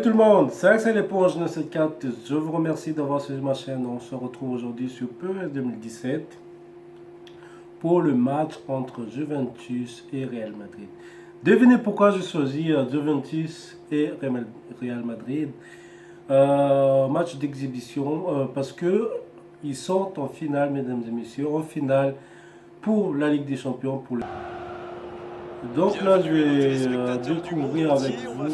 Salut tout le monde, c'est Axel l'éponge 974. Je vous remercie d'avoir suivi ma chaîne. On se retrouve aujourd'hui sur PES 2017 pour le match entre Juventus et Real Madrid. Devinez pourquoi j'ai choisi Juventus et Real Madrid. Match d'exhibition parce que ils sont en finale, mesdames et messieurs, en finale pour la Ligue des Champions. Donc là, je vais découvrir avec vous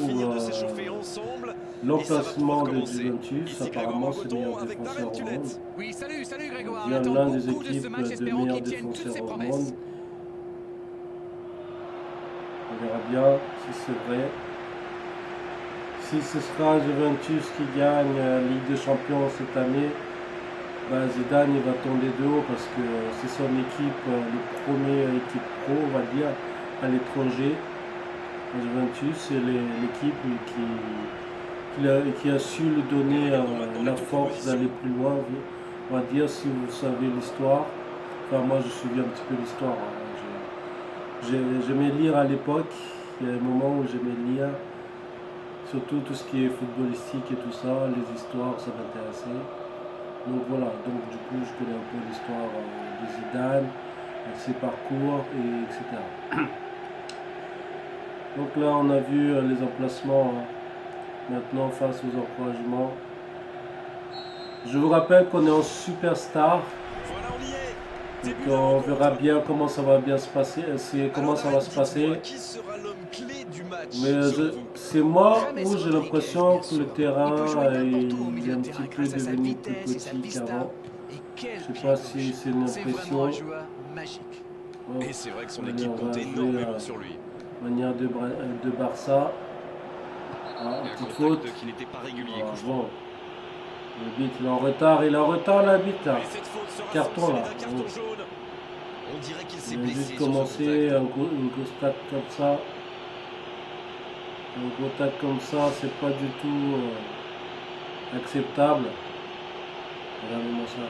l'emplacement de Juventus. Apparemment, c'est le meilleur défenseur au monde. Oui, salut Grégoire. Bien l'un des équipes de meilleurs défenseurs au monde. On verra bien si c'est vrai. Si ce sera Juventus qui gagne la Ligue des Champions cette année, ben Zidane il va tomber de haut parce que c'est son équipe, le premier équipe pro, on va dire, à l'étranger. Juventus, c'est l'équipe qui a su lui donner la force d'aller plus loin. On va dire, si vous savez l'histoire. Enfin, moi, je suivais un petit peu l'histoire. J'aimais lire à l'époque. Il y a un moment où j'aimais lire. Surtout tout ce qui est footballistique et tout ça, les histoires, ça m'intéressait. Donc voilà, donc du coup, je connais un peu l'histoire de Zidane, ses parcours, etc. Donc là, on a vu les emplacements. Maintenant, face aux encouragements. Je vous rappelle qu'on est en Superstar. Voilà, on y est. Donc on verra bien comment ça va bien se passer. Comment ça va se passer. Qui sera l'homme clé du match? Mais c'est moi où j'ai l'impression que le terrain est un petit peu devenu plus petit qu'avant. Je sais pas si c'est une impression. Et c'est vrai que son équipe compte énormément sur lui. Manière de Barça. Ah, Un petite contact faute. qui n'était pas régulier. Bon. Le bit, il est en retard la bite là. Carton là. Carton jaune. On dirait qu'il s'est Il a blessé. juste commencé une grosse tacle comme ça. Un gros tacle comme ça, c'est pas du tout acceptable. Regardez-moi ça.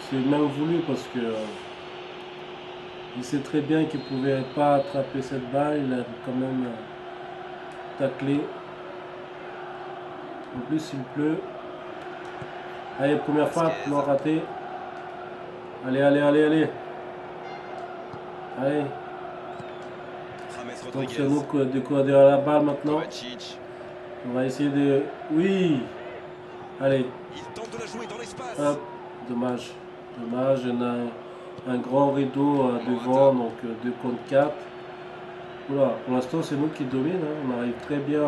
C'est même voulu parce que il sait très bien qu'il pouvait pas attraper cette balle. Il a quand même taclé. En plus, il pleut. Allez, première frappe, non raté. Allez. Allez. Donc c'est nous de courir derrière la balle maintenant. On va essayer de... Oui. Allez. Il tente de la jouer dans l'espace. Hop. Dommage. Dommage. On a un grand rideau devant, donc 2 contre 4. Oula, pour l'instant c'est nous qui domine. Hein. On arrive très bien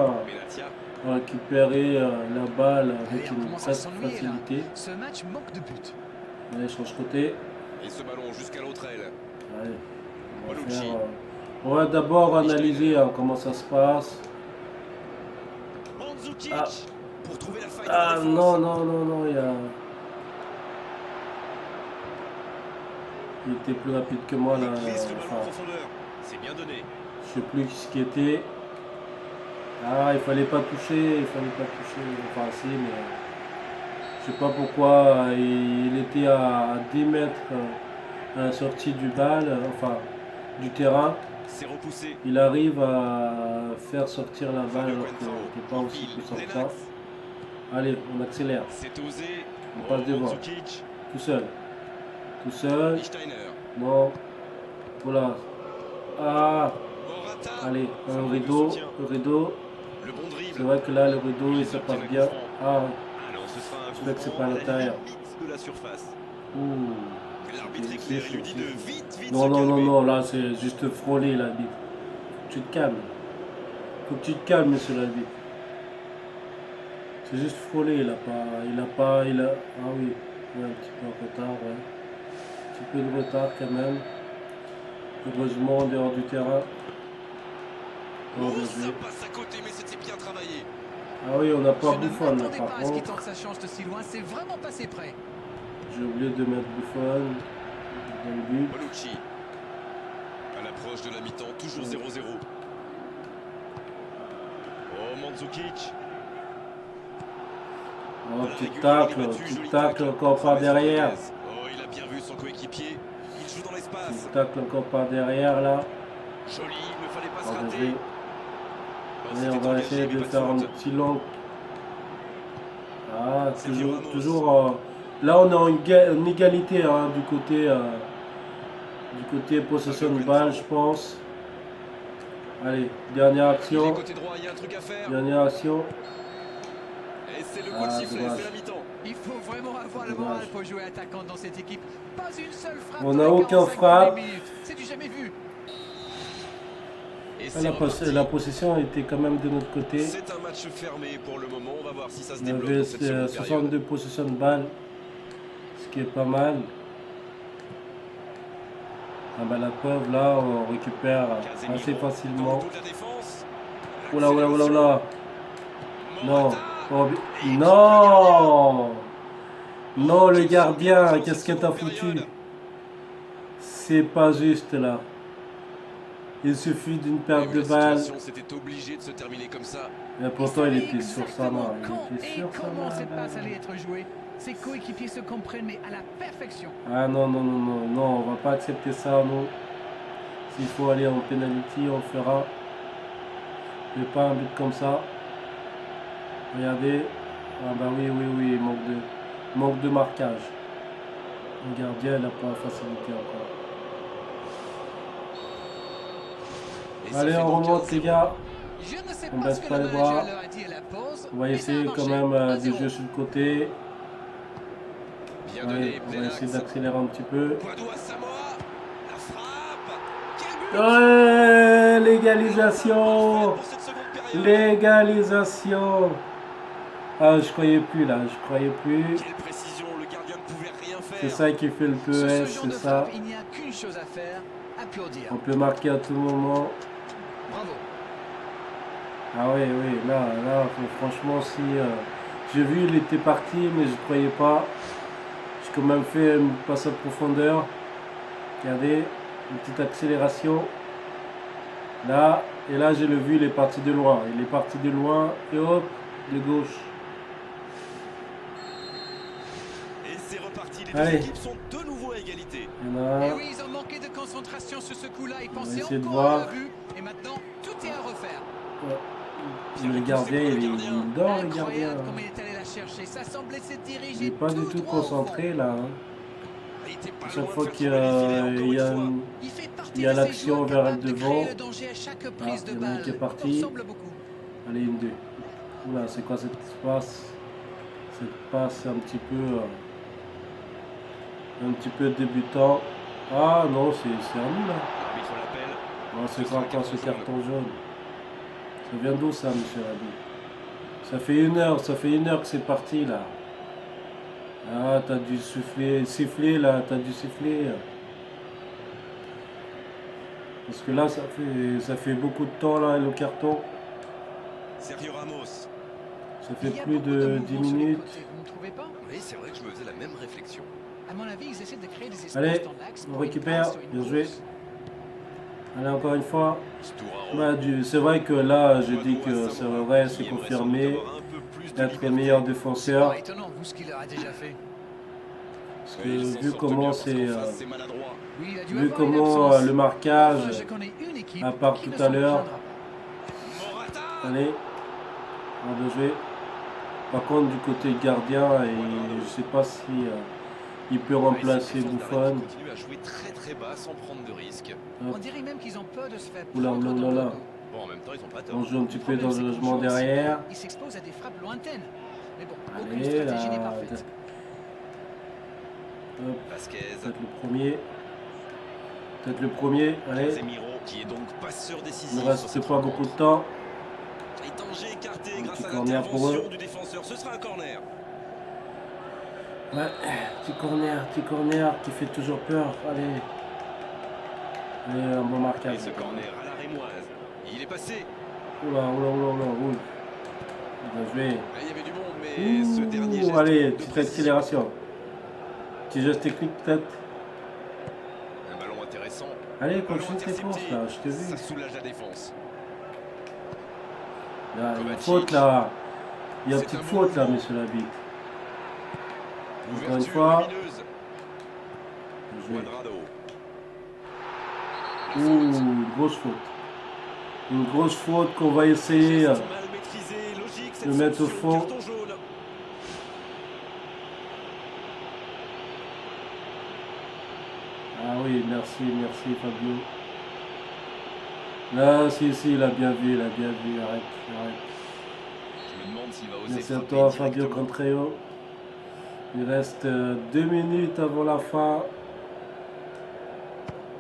à récupérer la balle avec une presque facilité. Ce match manque de but. Allez, change côté. Et ce ballon jusqu'à l'autre aile. Allez. On va d'abord analyser comment ça se passe. Mandzukic pour trouver la faille. Ah non, il y a... Il était plus rapide que moi là. C'est bien donné. Je sais plus ce qui était. Ah, il fallait pas toucher. Enfin si, mais je sais pas pourquoi il était à 10 mètres à la sortie du balle, enfin du terrain. C'est repoussé. Il arrive à faire sortir la balle alors qu'il n'était pas aussi puissant que ça. Allez, on accélère. C'est osé. On passe devant. Tout seul. Non. Voilà. Ah. Allez, un rideau. C'est vrai que là, le rideau, il se passe bien. Ah. J'espère que c'est pas à l'intérieur. Non, là, c'est juste frôler la bite. Tu te calmes. Faut que tu te calmes, monsieur l'arbitre. C'est juste frôler, il a... Ah oui, un petit peu en retard, ouais. Un petit peu de retard quand même. Heureusement, en dehors du terrain. Oh, ça passe à côté, mais c'était bien travaillé. Ah oui, on n'a pas Buffon là, par contre. contre. Sa chance de si loin, c'est vraiment passé près. J'ai oublié de mettre Buffon dans le but. Bonucci. À l'approche de la mi-temps, toujours 0-0. Oh, Mandzukic. Oh, petit tacle encore par derrière. Oh, il a bien vu son coéquipier. Il joue dans l'espace. Petit tacle encore par derrière là. Joli, il ne fallait pas se rater. Allez, on va essayer de faire un petit long. Ah, toujours. Là, on est en égalité hein, du côté possession de balle, je pense. Allez, dernière action. Côté droit, il y a un truc à faire. Dernière action. Et c'est le coup de sifflet, dommage. c'est la mi-temps. Il faut vraiment avoir le moral pour jouer attaquant dans cette équipe. Pas une seule frappe. On dans n'a les aucun 45 frappe. premières minutes. C'est du jamais vu. Et Ah, c'est reparti. la possession était quand même de notre côté. C'est un match fermé pour le moment. On va voir si ça se On débloque avait dans cette seconde 62 période. possessions de balles, ce qui est pas mal. Ah bah la preuve là, on récupère Casemiro assez facilement. dans toute la défense. Oula oula oula oula. Non. Morata. Oh, non. Non le gardien, qu'est-ce que t'as foutu? C'est pas juste là. Il suffit d'une perte de balle. C'était obligé de se terminer comme ça. Et pourtant il savait était sur sa main. exactement quand Il était et sur sa comment main. cette passe allait être jouée. Ses coéquipiers se comprennent, mais à la perfection. Ah non, non, non, non, non, on va pas accepter ça, non. S'il faut aller en penalty, on le fera. Mais pas un but comme ça. Regardez. Ah bah oui, oui, oui, manque de marquage. Le gardien, il n'a pas la facilité encore. Et ça Allez, fait on donc remonte 1-0. les gars. Je ne sais On pas baisse ce que pas le les manager bras. leur a dit à la pause. On va mais ça a essayer quand marché. même des 1-0. jeux sur le côté. Bien Allez, donné, on va plein essayer axe. d'accélérer un petit peu. Guado à Samoa. La frappe. Quel but. Ouais, l'égalisation. Pour cette seconde période. L'égalisation. Ah, je croyais plus là, je croyais plus. Quelle précision, le gardien ne pouvait rien faire. C'est ça qui fait le Sur PES, ce genre c'est de ça. frappe, il n'y a qu'une chose à faire, applaudir. On peut marquer à tout moment. Bravo. Ah oui, oui, là, franchement, si j'ai vu, il était parti, mais je ne croyais pas. J'ai quand même fait une passe à profondeur. Regardez, une petite accélération. Là, et là, j'ai le vu, il est parti de loin. Il est parti de loin, et hop, de gauche. Et c'est reparti, les deux Allez. équipes sont de nouveau à égalité. Il y en a Et un. oui, ils ont manqué de concentration sur ce coup-là. Ils On va pensaient essayer de encore voir. à l'abus. Et maintenant, tout est à refaire. Le gardien, il dort, le gardien. Incroyable comme il est allé la chercher. Ça semblait se diriger. Il n'est pas du tout droit au fond. concentré là. Hein. Il était pas Chaque loin fois de faire qu'il y tomber les a, filets, encore il y a une fois. une- Il fait partie Il y a de ces l'action joueurs vers le capables de devant. créer le danger à chaque prise Ah, de il y en a un balle. qui est parti. Il ressemble beaucoup. Allez, une deux. Oula, c'est quoi cette passe? Cette passe un petit peu débutant. Ah non, c'est un nul là. L'arbitre l'appelle. Non, c'est pas encore ce carton jaune. Ça vient d'où ça, monsieur Rabi? Ça fait une heure que c'est parti là. Ah, t'as dû siffler là, t'as dû siffler. Parce que là, ça fait beaucoup de temps là, le carton. Sergio Ramos. Ça Il fait y a plus beaucoup de mouvements 10 sur les minutes. côtés, vous ne trouvez pas? Oui, c'est vrai que je me faisais la même réflexion. À mon avis, ils essaient de créer des espaces Allez, dans l'axe. on pour une récupère. passe ou une Bien joué. course. Allez, encore une fois. Stouraro. Bah, c'est vrai que là, je dis Guado que à c'est Samoa, vrai, qui c'est aimerait confirmé sans doute avoir un peu plus de d'être liberté. le meilleur C'est défenseur. pas étonnant, vu ce qu'il a déjà fait. Parce Oui, ils que s'en vu sortent comment bien parce qu'en c'est, face, c'est maladroit. Oui, il a dû vu avoir une comment absence. le marquage, Enfin, je connais une équipe à part qui tout ne à s'en l'heure. plaindra pas. Morata. Allez, on va jouer. Par contre, du côté gardien, et je sais pas si il peut remplacer Ouais, c'est une Buffon. défense d'arrêt qui continue à jouer très très bas sans prendre de risques. On dirait même qu'ils ont peur de se faire Oula, prendre oula, dans oula. le dos. Bon, en même temps, ils ont pas tort. On joue un petit peu problème, dans c'est le qu'en logement jouant si derrière. bas, ils s'exposent à des frappes lointaines. Mais bon, aucune Allez, stratégie n'est là, parfaite. hop, Vasquez. peut-être le premier. Peut-être le premier. Allez, Casemiro, qui est donc passeur il décisif. ne sur reste cette pas rencontre. beaucoup de temps. Et danger écarté Un grâce petit à corner pour l'intervention eux. du défenseur. Ce sera un corner. Ouais, petit corner qui fait toujours peur. Allez. Allez, un bon marquage. Et ce corner à la rémoise. Il est passé. Oula, oula, oula, oula, oula. Bien joué. Ah, il y avait du monde, mais ce dernier geste Allez, de petite précision. accélération. Petit geste technique peut-être. Un ballon intéressant. Allez, Ballon continue tes intercepté. courses là, je t'ai vu. Ça soulage la défense. Là, il y a une Kovacic. faute là. Il y a une C'est petite un faute là, mouvement. monsieur Labitte. Encore une Ouverture fois. lumineuse. Bien joué. Cuadrado. Ouh, grosse faute. Une grosse faute qu'on va essayer Mal maîtrisé, logique, cette de mettre au sanction, fond. carton jaune. Ah oui, merci Fabio. Là, si, il a bien vu, arrête. Je me demande s'il va oser Merci à frapper toi Fabio directement. Contreo. Il reste 2 minutes avant la fin.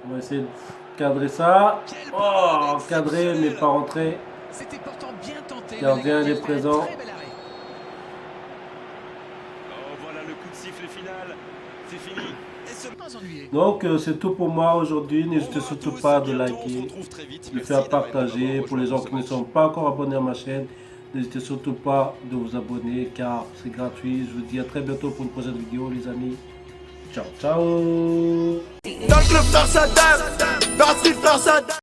On va essayer de cadrer ça. Quelle Oh, parade cadré mais exceptionnelle. pas rentré. C'était pourtant bien tenté. Gardien, mais il est le gardien fait un présent. très bel arrêt. Oh, voilà le coup de sifflet final. C'est fini. Et ce Pas ennuyé. Donc c'est tout pour moi aujourd'hui. N'hésitez surtout pas de liker, de faire partager. Pour les gens qui ne sont pas encore abonnés à ma chaîne, n'hésitez surtout pas de vous abonner car c'est gratuit. Je vous dis à très bientôt pour une prochaine vidéo les amis. Ciao ciao. Dans le club, faire sa dame. Dans le street, faire sa dame.